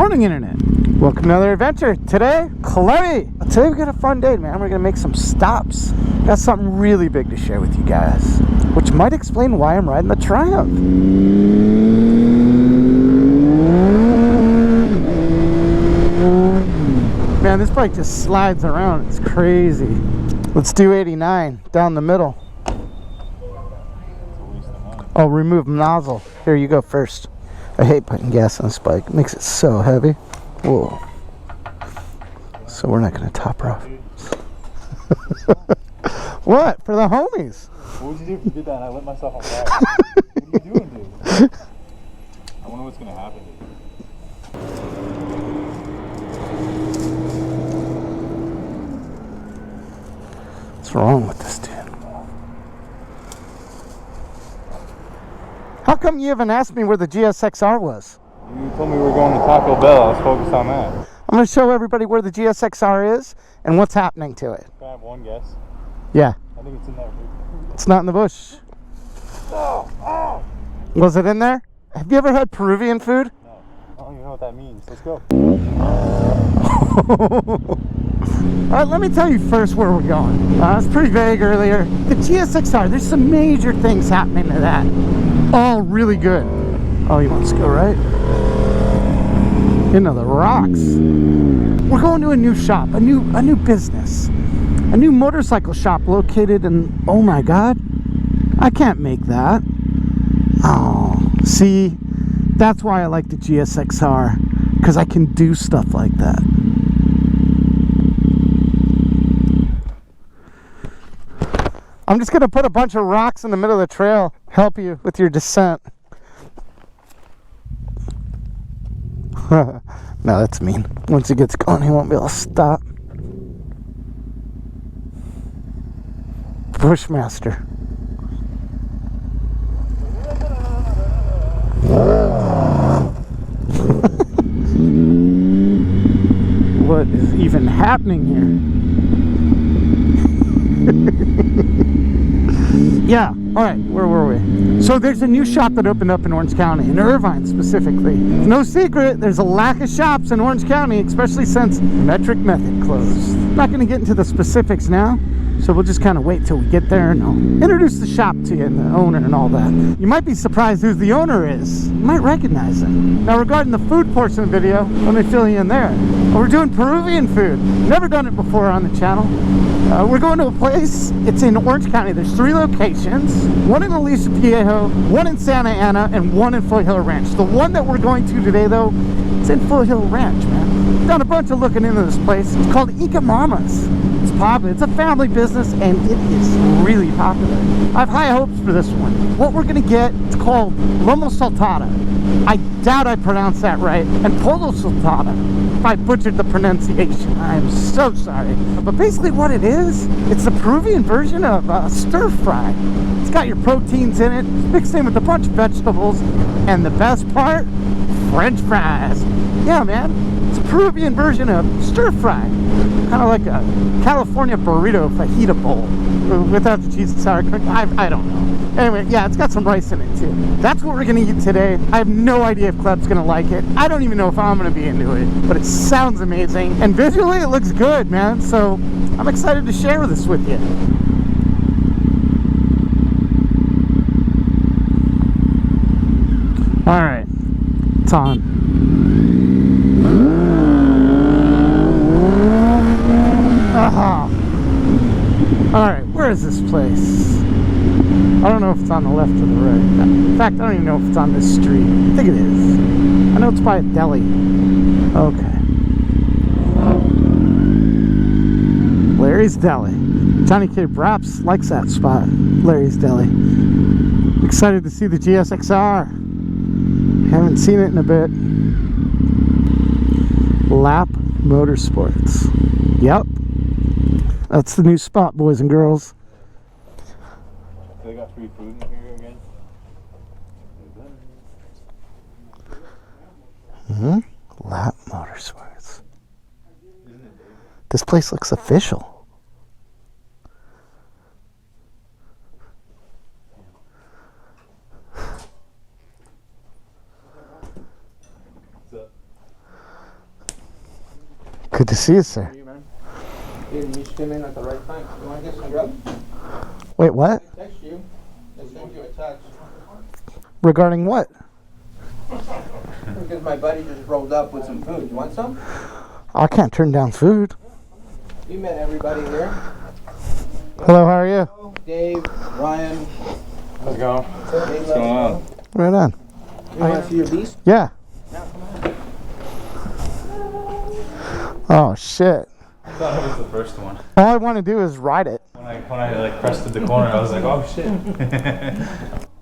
Morning, Internet. Welcome to another adventure. Today, Chloe. Today we got a fun day, man. We're gonna make some stops. Got something really big to share with you guys, which might explain why I'm riding the Triumph. Man, this bike just slides around. It's crazy. Let's do 89 down the middle. Oh, remove nozzle. Here, you go first. I hate putting gas on this bike. It makes it so heavy. Whoa. So we're not going to top her off. What? For the homies. What would you do if you did that and I lit myself on fire? What are you doing, dude? I wonder what's going to happen, dude. What's wrong with this dude? How come you haven't asked me where the GSXR was? You told me we were going to Taco Bell. I was focused on that. I'm going to show everybody where the GSXR is and what's happening to it. Can I have one guess? Yeah. I think it's in there. It's not in the bush. Oh, oh. Was it in there? Have you ever had Peruvian food? No. I don't even know what that means. Let's go. Alright, let me tell you first where we're going. It's pretty vague earlier. The GSXR, there's some major things happening to that. All really good. Oh, he wants to go right into the rocks. We're going to a new shop, a new business, a new motorcycle shop located in, oh my god, I can't make that. Oh, see, that's why I like the GSXR, because I can do stuff like that. I'm just going to put a bunch of rocks in the middle of the trail, help you with your descent. No, that's mean. Once he gets going, he won't be able to stop. Bushmaster. What is even happening here? Yeah, alright, where were we? So there's a new shop that opened up in Orange County, in Irvine specifically. It's no secret, there's a lack of shops in Orange County, especially since Metric Method closed. I'm not going to get into the specifics now, so we'll just kind of wait till we get there and I'll introduce the shop to you and the owner and all that. You might be surprised who the owner is. You might recognize him. Now regarding the food portion of the video, let me fill you in there. We're doing Peruvian food. Never done it before on the channel. We're going to a place, it's in Orange County. There's 3 locations, one in Aliso Viejo, one in Santa Ana, and one in Foothill Ranch. The one that we're going to today, though, it's in Foothill Ranch, man. We've done a bunch of looking into this place. It's called Inka Mamas. It's popular. It's a family business, and it is really popular. I have high hopes for this one. What we're going to get, it's called Lomo Saltada. I doubt I pronounced that right. And Polo Saltada. If I butchered the pronunciation, I am so sorry. But basically what it is, it's the Peruvian version of stir fry. It's got your proteins in it, mixed in with a bunch of vegetables, and the best part, French fries. Yeah, man, it's a Peruvian version of stir fry. Kind of like a California burrito fajita bowl without the cheese and sour cream. I don't know. Anyway, yeah, it's got some rice in it too. That's what we're gonna eat today. I have no idea if Cleb's gonna like it. I don't even know if I'm gonna be into it, but it sounds amazing. And visually it looks good, man. So I'm excited to share this with you. All right, it's on. Alright, where is this place? I don't know if it's on the left or the right. In fact, I don't even know if it's on this street. I think it is. I know it's by a deli. Okay. Larry's Deli. Johnny K. Braps likes that spot. Larry's Deli. Excited to see the GSXR. Haven't seen it in a bit. Lap Motorsports. Yep. That's the new spot, boys and girls. They got free food in here again? Lap Motorsports. This place looks official. Good to see you, sir. You, man. You just came in at the right time. You want to get some grub? Wait, what? I text you. I sent you a text. Regarding what? Because my buddy just rolled up with some food. You want some? I can't turn down food. You met everybody here. Hello, how are you? Dave, Ryan. How's it going? What's going on? Right on. You want to see your beast? Yeah. Yeah, come on. Oh, shit. I thought it was the first one. All I want to do is ride it. When I like pressed the corner, I was like, oh shit.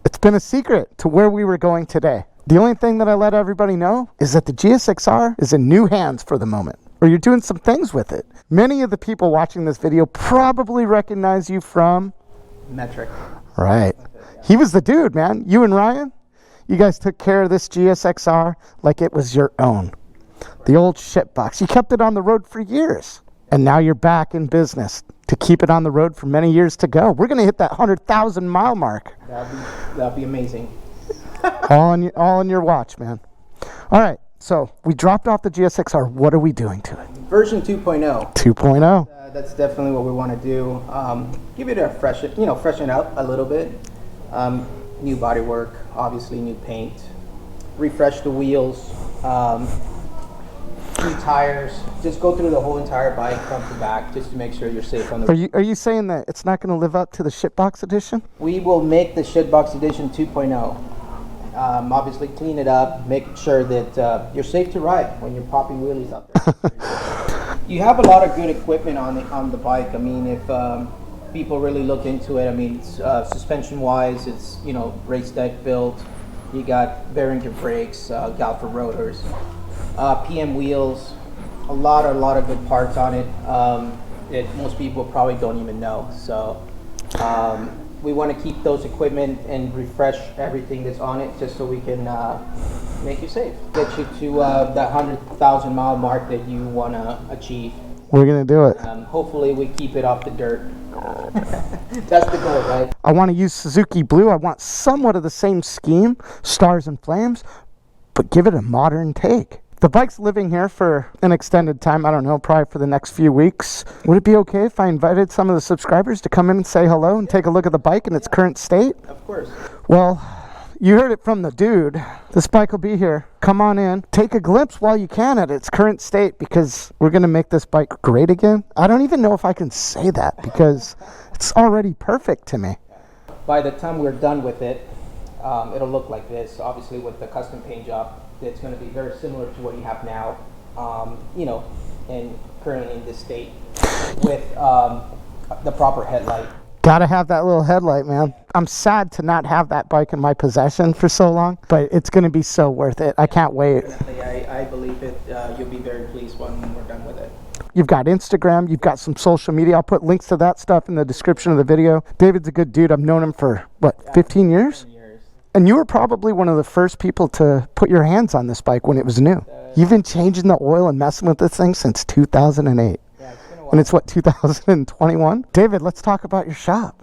It's been a secret to where we were going today. The only thing that I let everybody know is that the GSXR is in new hands for the moment, or you're doing some things with it. Many of the people watching this video probably recognize you from... Metric. Right. He was the dude, man. You and Ryan, you guys took care of this GSXR like it was your own. The old shitbox. You kept it on the road for years. And now you're back in business to keep it on the road for many years to go. We're going to hit that 100,000 mile mark. That'd be amazing. all on your watch, man. All right. So we dropped off the GSXR. What are we doing to it? Version 2.0. 2.0. That's definitely what we want to do. Give it a freshen up a little bit. New bodywork, obviously new paint. Refresh the wheels. New tires. Just go through the whole entire bike front to back, just to make sure you're safe on the. Are you saying that it's not going to live up to the shitbox edition? We will make the shitbox edition 2.0. Obviously, clean it up, make sure that you're safe to ride when you're popping wheelies out there. You have a lot of good equipment on the bike. I mean, if people really look into it, I mean, suspension-wise, it's race deck built. You got Behringer brakes, Galfer rotors. PM wheels, a lot of good parts on it that most people probably don't even know. So we want to keep those equipment and refresh everything that's on it, just so we can make you safe, get you to that 100,000 mile mark that you want to achieve. We're gonna do it. Hopefully we keep it off the dirt. That's the goal, right? I want to use Suzuki Blue. I want somewhat of the same scheme, stars and flames, but give it a modern take. The bike's living here for an extended time. I don't know, probably for the next few weeks. Would it be okay if I invited some of the subscribers to come in and say hello and take a look at the bike in its current state? Of course. Well, you heard it from the dude. This bike will be here. Come on in. Take a glimpse while you can at its current state, because we're going to make this bike great again. I don't even know if I can say that, because it's already perfect to me. By the time we're done with it, it'll look like this, obviously with the custom paint job. It's going to be very similar to what you have now, and currently in this state, with the proper headlight. Gotta have that little headlight, man. I'm sad to not have that bike in my possession for so long, but it's going to be so worth it. I can't wait. Definitely, I believe it. You'll be very pleased when we're done with it. You've got Instagram, you've got some social media. I'll put links to that stuff in the description of the video. David's a good dude. I've known him for, 15 years? And you were probably one of the first people to put your hands on this bike when it was new. You've been changing the oil and messing with this thing since 2008. Yeah, it's been a while. And it's 2021? David, let's talk about your shop.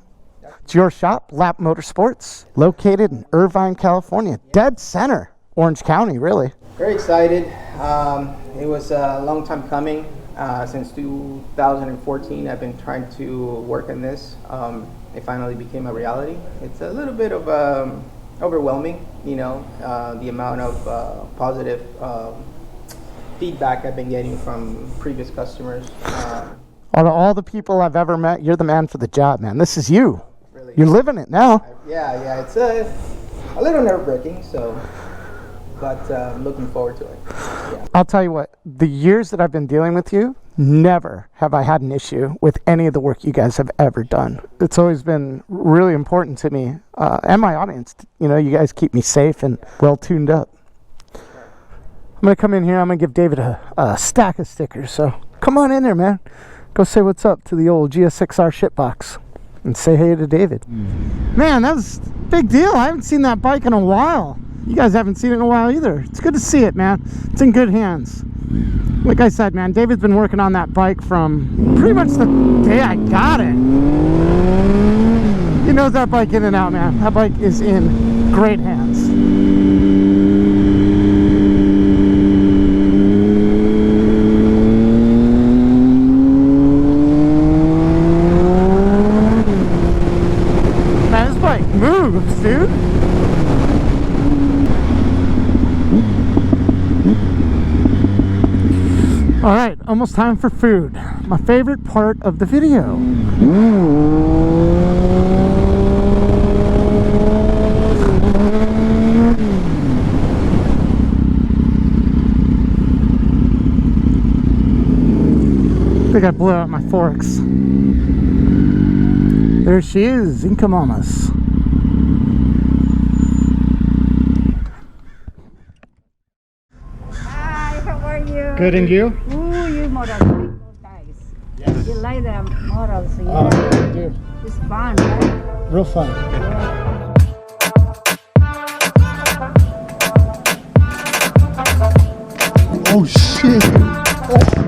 It's your shop, Lap Motorsports, located in Irvine, California. Dead center, Orange County, really. Very excited. It was a long time coming. Since 2014, I've been trying to work on this. It finally became a reality. It's a little bit of overwhelming, the amount of positive feedback I've been getting from previous customers. Out of all the people I've ever met, you're the man for the job, man. This is you. Really, you're living it now. Yeah, it's a little nerve-wracking, but I'm looking forward to it. Yeah. I'll tell you what, the years that I've been dealing with you, never have I had an issue with any of the work you guys have ever done. It's always been really important to me and my audience. You guys keep me safe and well tuned up. I'm going to come in here. I'm going to give David a stack of stickers. So come on in there, man. Go say what's up to the old GSXR shitbox and say hey to David. Man, that was a big deal. I haven't seen that bike in a while. You guys haven't seen it in a while either. It's good to see it, man. It's in good hands. Like I said, man, David's been working on that bike from pretty much the day I got it. He knows that bike in and out, man. That bike is in great hands. almost time for food. My favorite part of the video. I think I blew out my forks. There she is, Inka Mamas. Hi, how are you? Good, and you? Ooh, you motorcycle guys. Yes. You like the models, yeah? Oh, I do. It's fun, right? Real fun. Oh shit! Oh.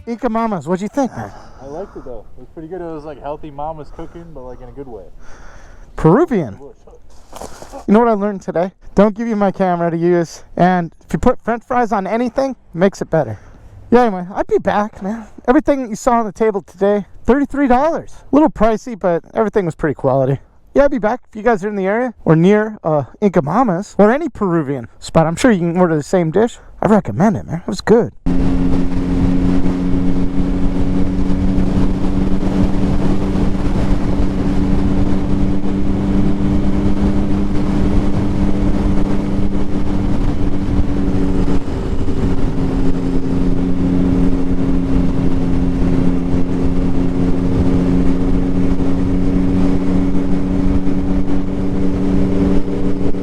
Inka Mamas, what'd you think, man? I liked it though. It was pretty good. It was like healthy mamas cooking, but like in a good way. Peruvian. You know what I learned today? Don't give you my camera to use, and if you put french fries on anything, makes it better. Yeah, anyway, I'd be back, man. Everything you saw on the table today, $33. A little pricey, but everything was pretty quality. Yeah, I'd be back if you guys are in the area or near Inka Mamas or any Peruvian spot. I'm sure you can order the same dish. I recommend it, man. It was good.